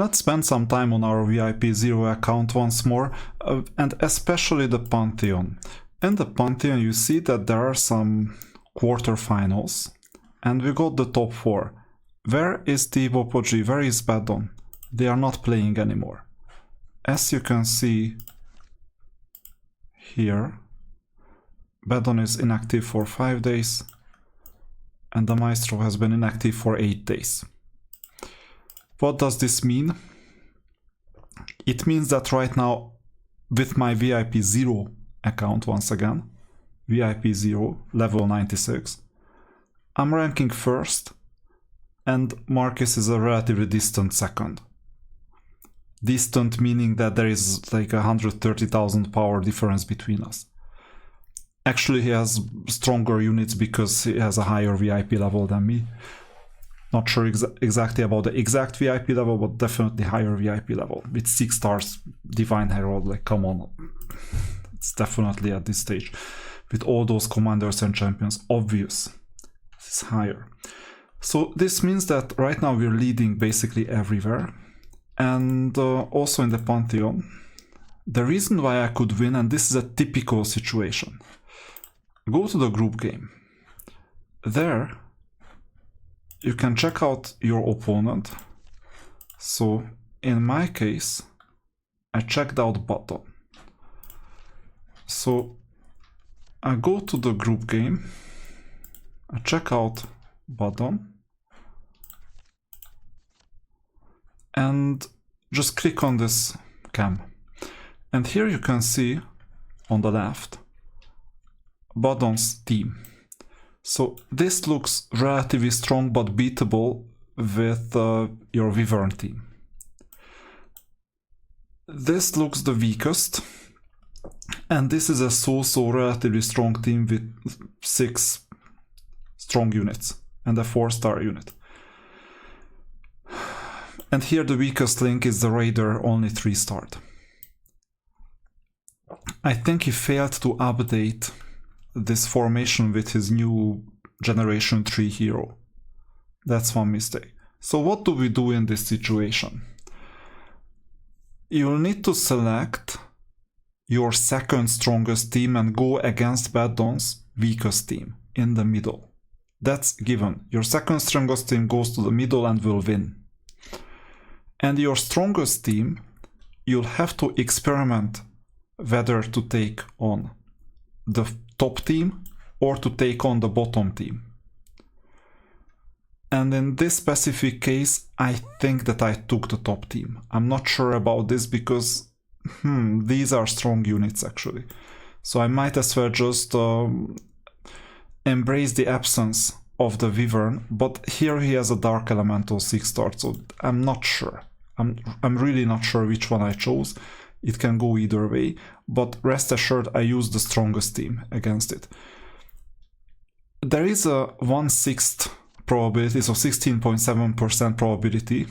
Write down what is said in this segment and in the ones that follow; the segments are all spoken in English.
let's spend some time on our VIP 0 account once more, and especially the Pantheon. In the Pantheon you see that there are some quarterfinals, and we got the top 4. Where is T-Bopoji? Where is Badon? They are not playing anymore. As you can see here, Badon is inactive for 5 days, and the Maestro has been inactive for 8 days. What does this mean? It means that right now, with my VIP 0 account, once again, VIP 0, level 96, I'm ranking first, and Marcus is a relatively distant second. Distant meaning that there is like 130,000 power difference between us. Actually, he has stronger units because he has a higher VIP level than me. Not sure exactly about the exact VIP level, but definitely higher VIP level. With 6 stars, Divine Herald, like come on. It's definitely at this stage. With all those commanders and champions, obvious. It's higher. So this means that right now we're leading basically everywhere. And also in the Pantheon. The reason why I could win, and this is a typical situation. Go to the group game. There you can check out your opponent. So in my case, I checked out Badon. So I go to the group game, I check out Badon, and just click on this cam. And here you can see on the left Badon's team. So this looks relatively strong but beatable with your Wyvern team. This looks the weakest, and this is a so-so relatively strong team with 6 strong units and a 4-star unit. And here the weakest link is the Raider, only 3-starred. I think he failed to update this formation with his new Generation 3 hero. That's one mistake. So what do we do in this situation? You'll need to select your second strongest team and go against Badon's weakest team in the middle. That's given. Your second strongest team goes to the middle and will win. And your strongest team, you'll have to experiment whether to take on the top team or to take on the bottom team. And in this specific case, I think that I took the top team. I'm not sure about this because these are strong units actually. So I might as well just embrace the absence of the Wyvern, but here he has a Dark Elemental 6-star, so I'm not sure. I'm really not sure which one I chose. It can go either way, but rest assured I used the strongest team against it. There is a 1/6 probability, so 16.7% probability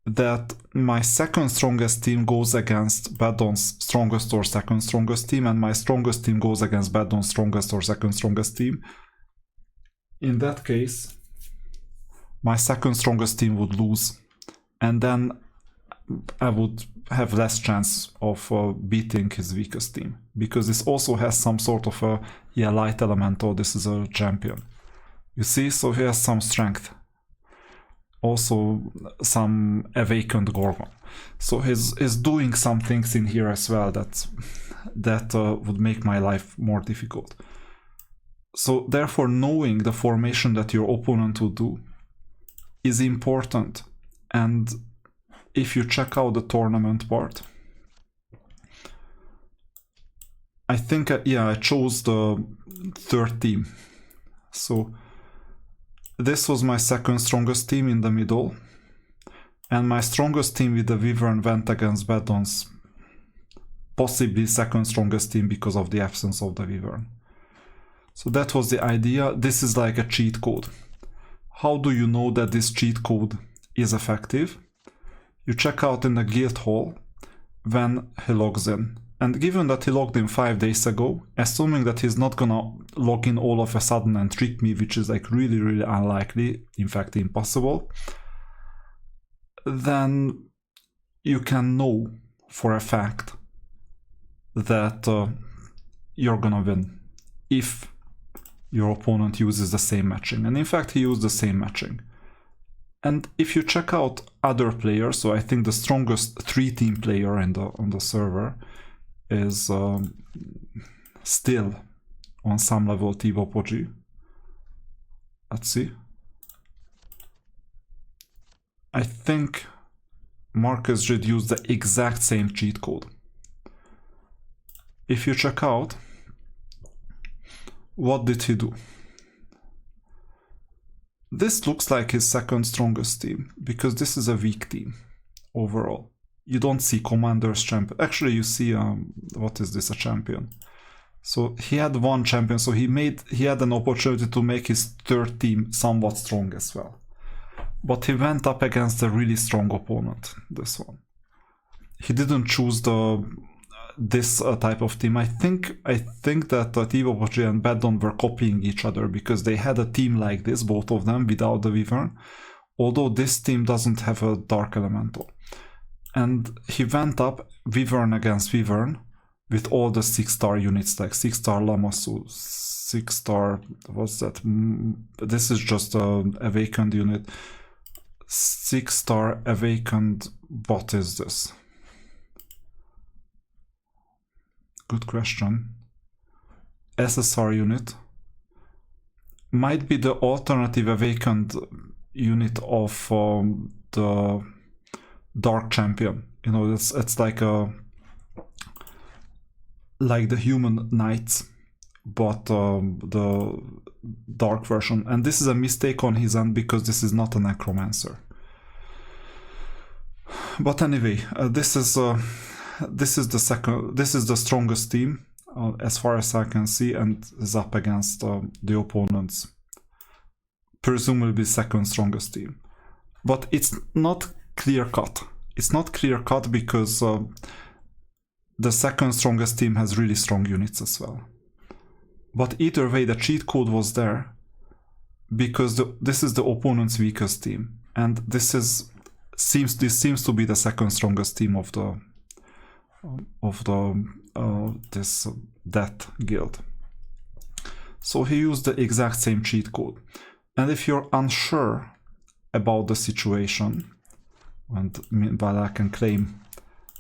that my second strongest team goes against Badon's strongest or second strongest team, and my strongest team goes against Badon's strongest or second strongest team. In that case, my second strongest team would lose, and then I would have less chance of beating his weakest team, because this also has some sort of a light elemental. This is a champion, you see, so he has some strength, also some awakened Gorgon, so he's doing some things in here as well that would make my life more difficult. So therefore, knowing the formation that your opponent will do is important. And if you check out the tournament part, I think I chose the third team. So this was my second strongest team in the middle, and my strongest team with the Wyvern went against Badon's possibly second strongest team because of the absence of the Wyvern. So that was the idea. This is like a cheat code. How do you know that this cheat code is effective? You check out in the guild hall when he logs in. And given that he logged in 5 days ago, assuming that he's not gonna log in all of a sudden and trick me, which is like really, really unlikely, in fact impossible, then you can know for a fact that you're gonna win if your opponent uses the same matching. And in fact, he used the same matching. And if you check out other players, so I think the strongest 3-team player on the server is still on some level Tivopoji. Let's see. I think Marcus did use the exact same cheat code. If you check out, what did he do? This looks like his second strongest team, because this is a weak team overall. You don't see Commander's champion. Actually, you see, what is this, a champion? So he had one champion, so he had an opportunity to make his third team somewhat strong as well. But he went up against a really strong opponent, this one. He didn't choose this type of team. I think that Tivopoji and Badon were copying each other, because they had a team like this, both of them, without the Wyvern. Although this team doesn't have a Dark Elemental. And he went up Wyvern against Wyvern with all the 6-star units, like 6-star Lamasu, 6-star, what's that? This is just a awakened unit. 6-star awakened, what is this? Good question. SSR unit. Might be the alternative awakened unit of the Dark Champion. You know, it's like the Human Knights, but the Dark version. And this is a mistake on his end, because this is not a Necromancer. But anyway, this is the strongest team as far as I can see, and is up against the opponent's presumably second strongest team. But it's not clear cut. It's not clear cut because the second strongest team has really strong units as well. But either way, the cheat code was there, because this is the opponent's weakest team, and this seems to be the second strongest team of this Death Guild. So he used the exact same cheat code. And if you're unsure about the situation, and meanwhile I can claim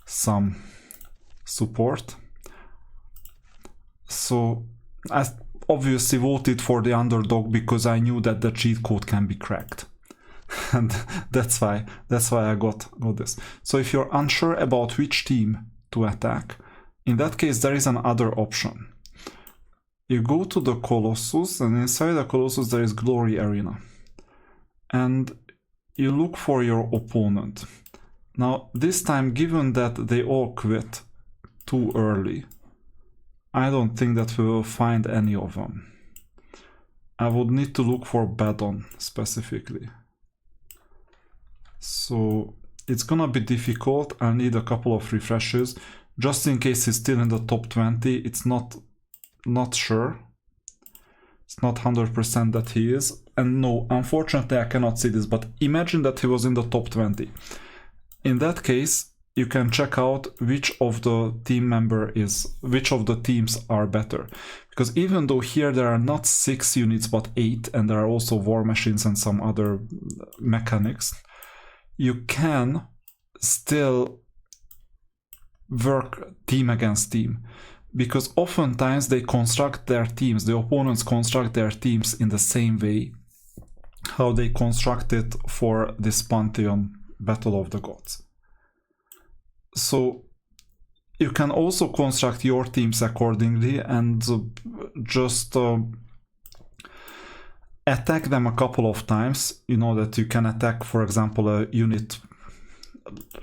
some support, so I obviously voted for the underdog because I knew that the cheat code can be cracked. And that's why I got this. So if you're unsure about which team to attack, in that case there is another option. You go to the Colossus, and inside the Colossus there is Glory Arena, and you look for your opponent. Now this time, given that they all quit too early, I don't think that we will find any of them. I would need to look for Badon specifically. So it's gonna be difficult. I need a couple of refreshes just in case he's still in the top 20. It's not sure. It's not 100% that he is. And no, unfortunately I cannot see this, but imagine that he was in the top 20. In that case, you can check out which of the teams are better. Because even though here there are not 6 units but 8, and there are also war machines and some other mechanics, you can still work team against team. Because oftentimes they construct their teams, the opponents construct their teams in the same way how they constructed for this Pantheon Battle of the Gods. So you can also construct your teams accordingly and just attack them a couple of times. You know that you can attack, for example, a unit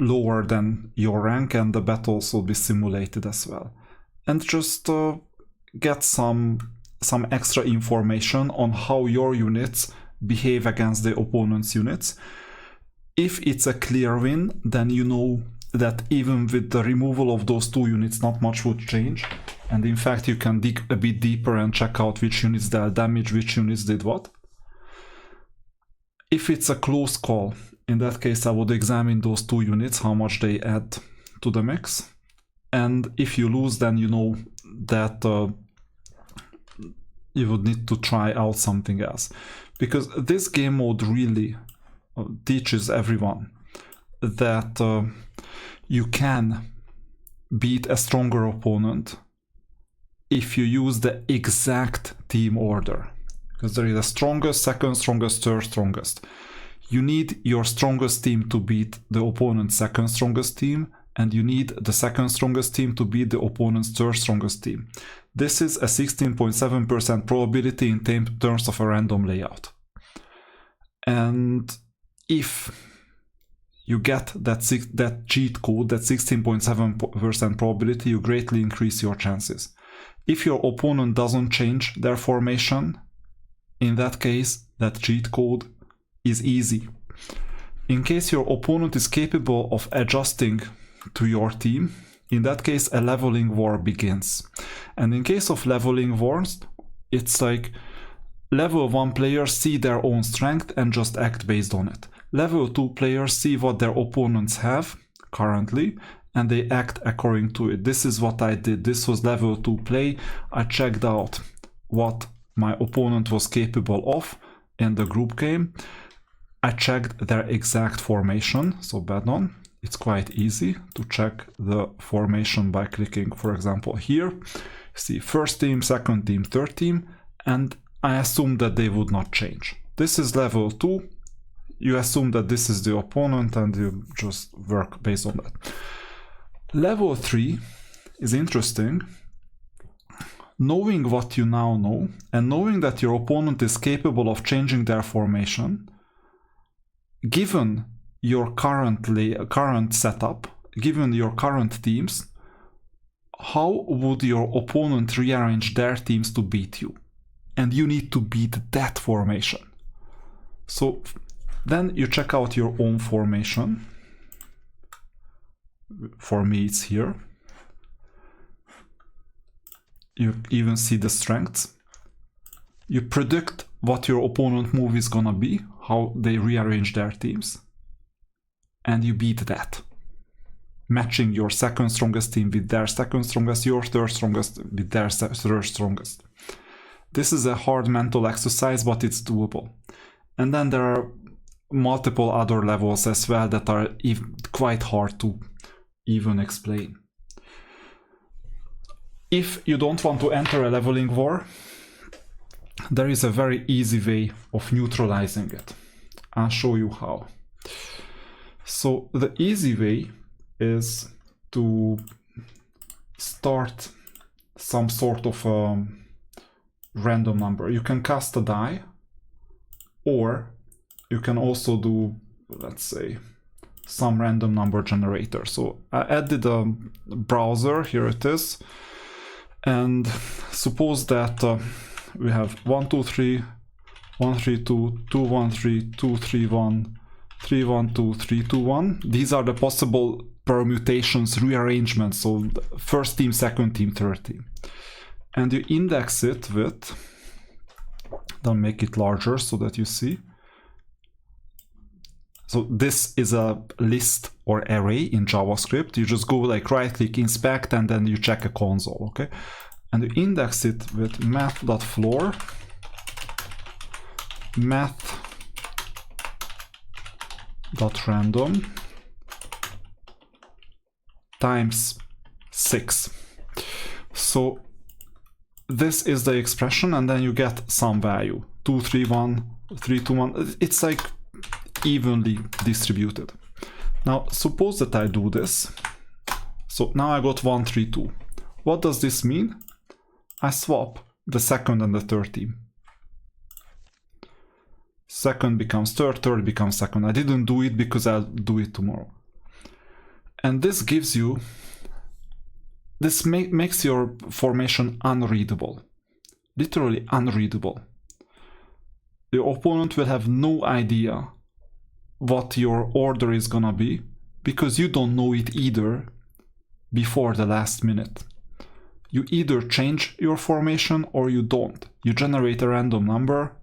lower than your rank, and the battles will be simulated as well. And just get some extra information on how your units behave against the opponent's units. If it's a clear win, then you know that even with the removal of those 2 units, not much would change. And in fact, you can dig a bit deeper and check out which units dealt damage, which units did what. If it's a close call, In that case, I would examine those 2 units, how much they add to the mix. And if you lose, then you know that you would need to try out something else. Because this game mode really teaches everyone that you can beat a stronger opponent if you use the exact team order. Because there is a strongest, second strongest, third strongest. You need your strongest team to beat the opponent's second strongest team, and you need the second strongest team to beat the opponent's third strongest team. This is a 16.7% probability in terms of a random layout. And if you get that cheat code, that 16.7% probability, you greatly increase your chances. If your opponent doesn't change their formation, in that case, that cheat code is easy. In case your opponent is capable of adjusting to your team, in that case, a leveling war begins. And in case of leveling wars, it's like level 1 players see their own strength and just act based on it. Level 2 players see what their opponents have currently and they act according to it. This is what I did. This was level 2 play. I checked out what my opponent was capable of in the group game. I checked their exact formation, so bad on. It's quite easy to check the formation by clicking, for example, here. See first team, second team, third team, and I assume that they would not change. This is level 2. You assume that this is the opponent and you just work based on that. Level 3 is interesting. Knowing what you now know and knowing that your opponent is capable of changing their formation, given your current setup, given your current teams, how would your opponent rearrange their teams to beat you? And you need to beat that formation. So then you check out your own formation. For me, it's here. You even see the strengths. You predict what your opponent move is gonna be, how they rearrange their teams, and you beat that. Matching your second strongest team with their second strongest, your third strongest with their third strongest. This is a hard mental exercise, but it's doable. And then there are multiple other levels as well that are quite hard to even explain. If you don't want to enter a leveling war, there is a very easy way of neutralizing it. I'll show you how. So the easy way is to start some sort of random number. You can cast a die, or you can also do, let's say, some random number generator. So I added a browser, here it is, and suppose that we have 1, 2, 3, 1, 3, 2, 2, 1, 3, 2, 3, 1, 3, 1, 2, 3, 2, 1. These are the possible permutations, rearrangements, so first team, second team, third team. And you index it with, then make it larger so that you see. So this is a list or array in JavaScript. You just go like right click, inspect, and then you check a console, okay? And you index it with math.floor, math.random times 6. So this is the expression, and then you get some value, 2, 3, 1, 3, 2, 1. It's like evenly distributed. Now suppose that I do this. So now I got 1, 3, 2. What does this mean? I swap the second and the third team. Second becomes third, third becomes second. I didn't do it because I'll do it tomorrow. And this gives you, this makes your formation unreadable. Literally unreadable. The opponent will have no idea what your order is gonna be, because you don't know it either before the last minute. You either change your formation or you don't. You generate a random number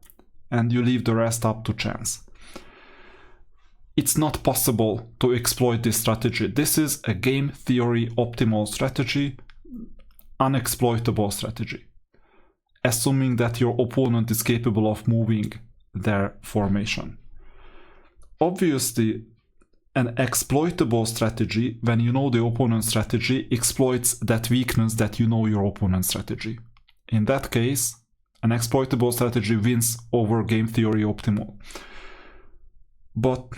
and you leave the rest up to chance. it's not possible to exploit this strategy. This is a game theory optimal strategy, unexploitable strategy, assuming that your opponent is capable of moving their formation. Obviously, an exploitable strategy, when you know the opponent's strategy, exploits that weakness that you know your opponent's strategy. In that case, an exploitable strategy wins over game theory optimal. But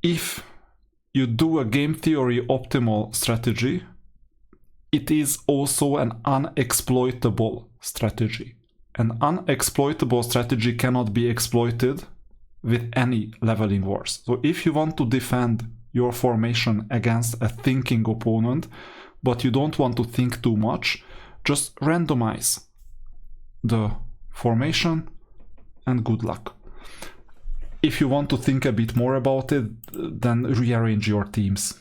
if you do a game theory optimal strategy, it is also an unexploitable strategy. An unexploitable strategy cannot be exploited with any leveling wars. So if you want to defend your formation against a thinking opponent, but you don't want to think too much, just randomize the formation and good luck. If you want to think a bit more about it, then rearrange your teams,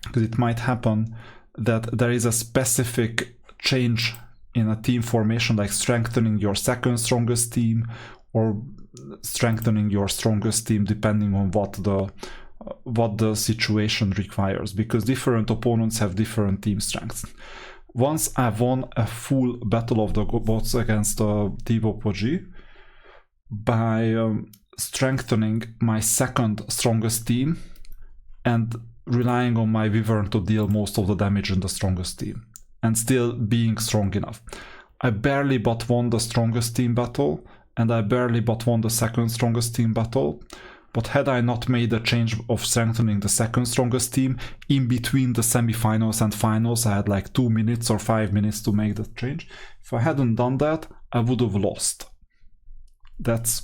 because it might happen that there is a specific change in a team formation, like strengthening your second strongest team or strengthening your strongest team, depending on what the situation requires, because different opponents have different team strengths. Once I won a full battle of the bots against Team Oppogi by strengthening my second strongest team and relying on my Wyvern to deal most of the damage in the strongest team, and still being strong enough. I barely but won the strongest team battle, and I barely but won the second strongest team battle. But had I not made the change of strengthening the second strongest team in between the semifinals and finals, I had like 2 minutes or 5 minutes to make that change. If I hadn't done that, I would have lost. That's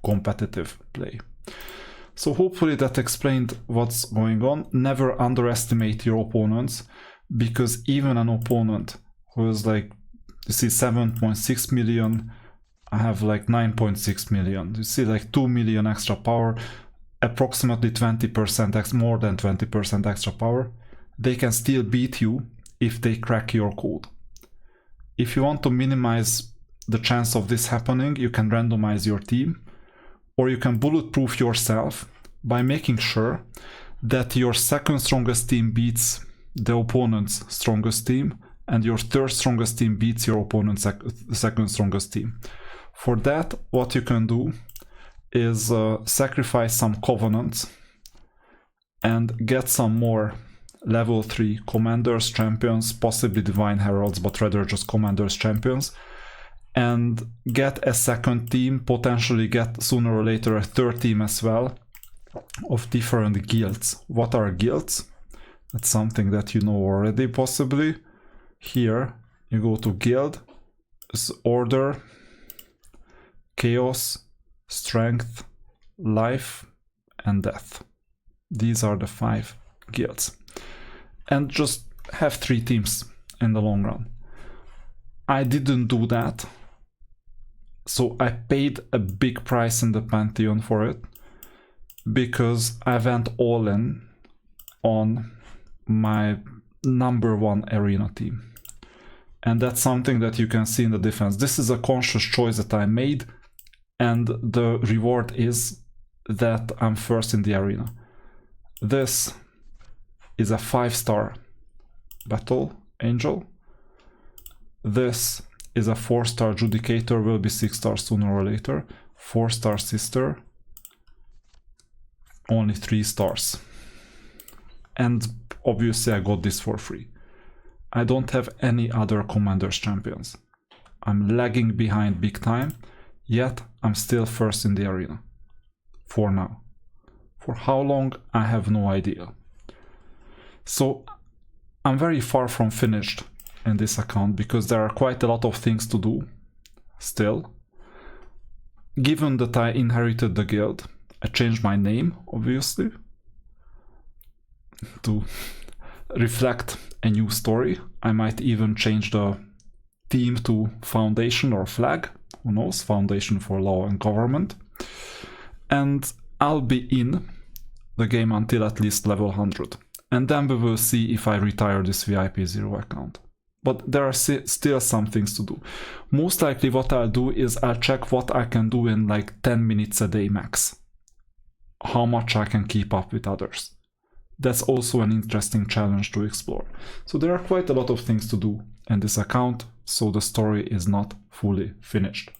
competitive play. So hopefully that explained what's going on. Never underestimate your opponents, because even an opponent who is like, you see 7.6 million, I have like 9.6 million. You see like 2 million extra power, approximately 20%, more than 20% extra power. They can still beat you if they crack your code. If you want to minimize the chance of this happening, you can randomize your team, or you can bulletproof yourself by making sure that your second strongest team beats the opponent's strongest team, and your third strongest team beats your opponent's second strongest team. For that, what you can do is sacrifice some covenants and get some more level 3 commanders, champions, possibly divine heralds, but rather just commanders, champions, and get a second team, potentially get sooner or later a third team as well, of different guilds. What are guilds? That's something that you know already, possibly. Here you go to guild, order, chaos, strength, life, and death. These are the 5 guilds. And just have 3 teams in the long run. I didn't do that, so I paid a big price in the Pantheon for it, because I went all in on my number 1 arena team. And that's something that you can see in the defense. This is a conscious choice that I made, and the reward is that I'm first in the arena. This is a 5-star battle angel. This is a 4-star judicator, will be 6 stars sooner or later. 4-star sister, only 3 stars. And obviously I got this for free. I don't have any other commanders champions. I'm lagging behind big time, yet I'm still first in the arena. For now. For how long, I have no idea. So I'm very far from finished in this account, because there are quite a lot of things to do still. Given that I inherited the guild, I changed my name, obviously, to reflect a new story. I might even change the team to Foundation or Flag, who knows, Foundation for Law and Government. And I'll be in the game until at least level 100. And then we will see if I retire this VIP 0 account. But there are still some things to do. Most likely what I'll do is I'll check what I can do in like 10 minutes a day max how much I can keep up with others. That's also an interesting challenge to explore. So there are quite a lot of things to do in this account, so the story is not fully finished.